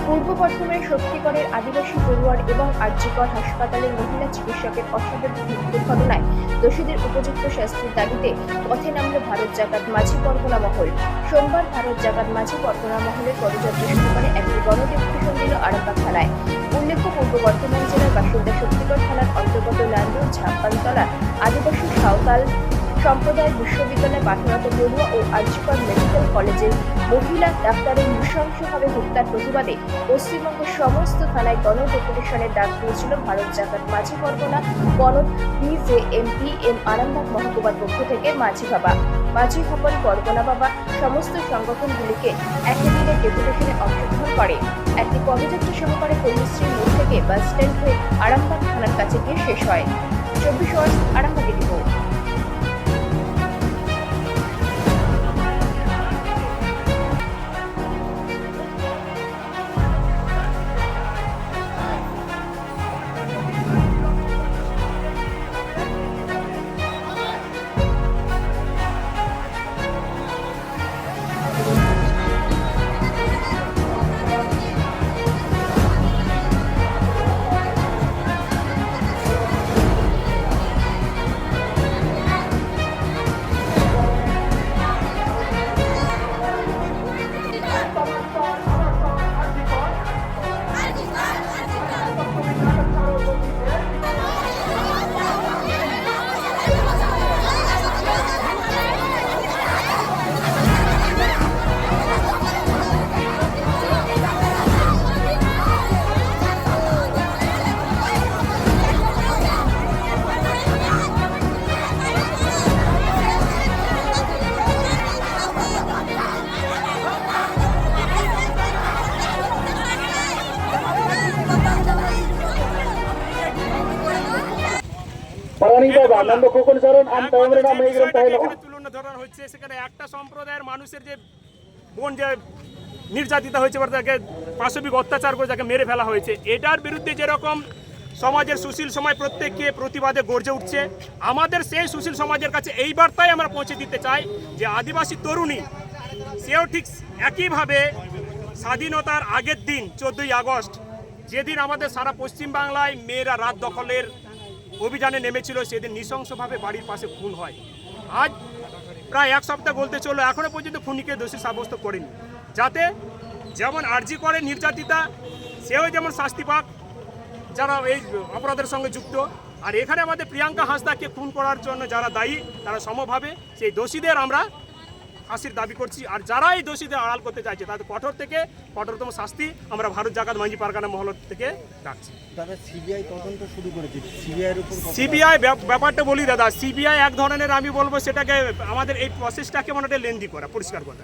পূর্ব বর্ধমানের শক্তিগড়ের আদিবাসী পড়ুয়ার এবং আরজিকর হাসপাতালের মহিলা চিকিৎসকের অস্বাভাবিক মৃত্যুর ঘটনায় দোষীদের উপযুক্ত শাস্তির দাবিতে পথে নামল ভারত জাকাত মাঝি পরগনা মহল। সোমবার ভারত জাকাত মাঝি পরগনা মহলের পদযাত্রা শুরু করে একটি গণডেপুটেশন দিল আরামবাগ থানায়। উল্লেখ্য, পূর্ব বর্ধমান জেলার বাসিন্দা শক্তিগড় থানার অন্তর্গত লান্ডন ছাপ্পানতলা আদিবাসী সাঁওতাল সম্প্রদায়ের বিশ্ববিদ্যালয়ে পাঠরত পড়ুয়া ও আরজিকর মেডিকেল কলেজের মহিলা ডাক্তারের নৃশংসভাবে হত্যার প্রতিবাদে পশ্চিমবঙ্গের সমস্ত থানায় গণডেপুটেশনের ডাক দিয়েছিল ভারত জাকাত মাঝি পরগনা বনদ BJMPM আরামবাগ মহকুমার পক্ষ থেকে মাঝি বাবা, মাঝি হপন, পরগনা বাবা সমস্ত সংগঠনগুলিকে একই দিনের ডেপুটেশনে অংশগ্রহণ করে। একটি পদযাত্রা সহকারে কর্মশ্রী মোড় থেকে বাস স্ট্যান্ড হয়ে আরামবাগ থানার কাছে গিয়ে শেষ হয়। 24 আওয়ার্স আরামবাগের রিপোর্ট। সেখানে একটা সম্প্রদায়ের মানুষের যে বোন যে নির্যাতিত হয়েছে, তাকে পাশবিক অত্যাচার করে তাকে মেরে ফেলা হয়েছে, এটার বিরুদ্ধে যেরকম সমাজের সুশীল সমাজ প্রত্যেককে প্রতিবাদে গর্জে উঠছে, আমাদের সেই সুশীল সমাজের কাছে এই বার্তাই আমরা পৌঁছে দিতে চাই যে আদিবাসী তরুণী সেও ঠিক একইভাবে স্বাধীনতার আগের দিন 14ই আগস্ট, যেদিন আমাদের সারা পশ্চিমবাংলায় মেয়েরা রাত দখলের অভিযানে নেমেছিল, সেদিন নৃশংসভাবে বাড়ির পাশে খুন হয়। আজ প্রায় এক সপ্তাহ বলতে চললো, এখনো পর্যন্ত খুনিকে দোষী সাব্যস্ত করেনি, যাতে যেমন আরজিকরে নির্যাতিতা সেও যেমন শাস্তি পাক যারা এই অপরাধের সঙ্গে যুক্ত, আর এখানে আমাদের প্রিয়াঙ্কা হাঁসদাকে খুন করার জন্য যারা দায়ী তারা সমভাবে সেই দোষীদের আমরা ফাঁসির দাবি করছি। আর যারা এই দোষীদের আড়াল করতে চাইছে তাদের কঠোর থেকে কঠোরতম শাস্তি আমরা ভারত জাকাত মাঝি পরগনা মহল থেকে ডাকছি। দাদা, সিবিআই তদন্ত শুরু করেছে, সিবিআই ব্যাপারটা বলি দাদা, সিবিআই এক ধরনের, আমি বলবো সেটাকে আমাদের এই প্রসেসটাকে মনে হয় লেন্দি করা, পরিষ্কার কথা।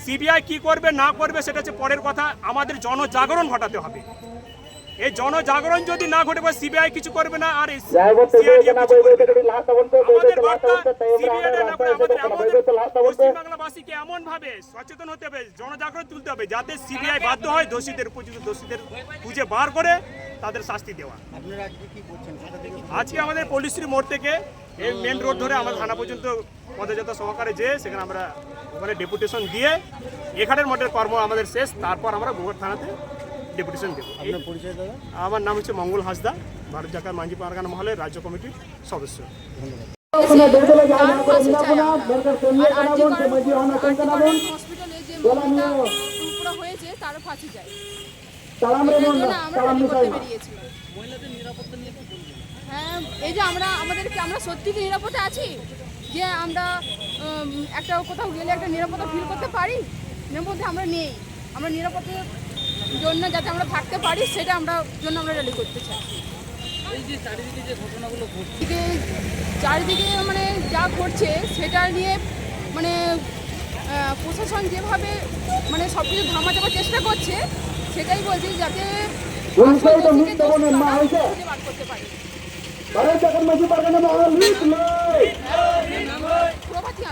সিবিআই কি করবে না করবে সেটা হচ্ছে পরের কথা, আমাদের জনজাগরণ ঘটাতে হবে। এই জনজাগরণ যদি না ঘটে সিবিআই কিছু করবে না, আর পশ্চিমবাংলাবাসীকে এমন ভাবে সচেতন হতে হবে, জনজাগরণ তুলতে হবে, যাতে সিবিআই বাধ্য হয় দোষীদের উপযুক্ত দোষীদের খুঁজে বার করে তাদের শাস্তি দেওয়া। আজকে আমাদের পল্লীশ্রী মোড় থেকে এই মেন রোড ধরে আমাদের থানা পর্যন্ত পদযাত্রা সহকারে যেয়ে সেখানে আমরা ওখানে ডেপুটেশন দিয়ে এখানের মোটের কর্ম আমাদের শেষ, তারপর আমরা গোবর থানাতে ডেপুটেশন দেব। আমার নাম হচ্ছে মঙ্গল হাঁসদা, ভারত জাকাত মাঝি পরগনা মহলের রাজ্য কমিটির সদস্য। হ্যাঁ, এই যে আমরা সত্যি নিরাপদে আছি, যে আমরা একটা কোথাও গেলে একটা নিরাপত্তা ফিল করতে পারি, এর মধ্যে আমরা নেই। আমরা নিরাপত্তার জন্য যাতে আমরা থাকতে পারি সেটা আমরা র্যালি করতে চাই। এই যে চারিদিকে যে ঘটনাগুলো ঘটছে, চারিদিকে মানে যা ঘটছে সেটা নিয়ে মানে প্রশাসন যেভাবে মানে সব কিছু ধামা চাপার চেষ্টা করছে, সেটাই বলছি যাতে করতে পারি। প্রভাতী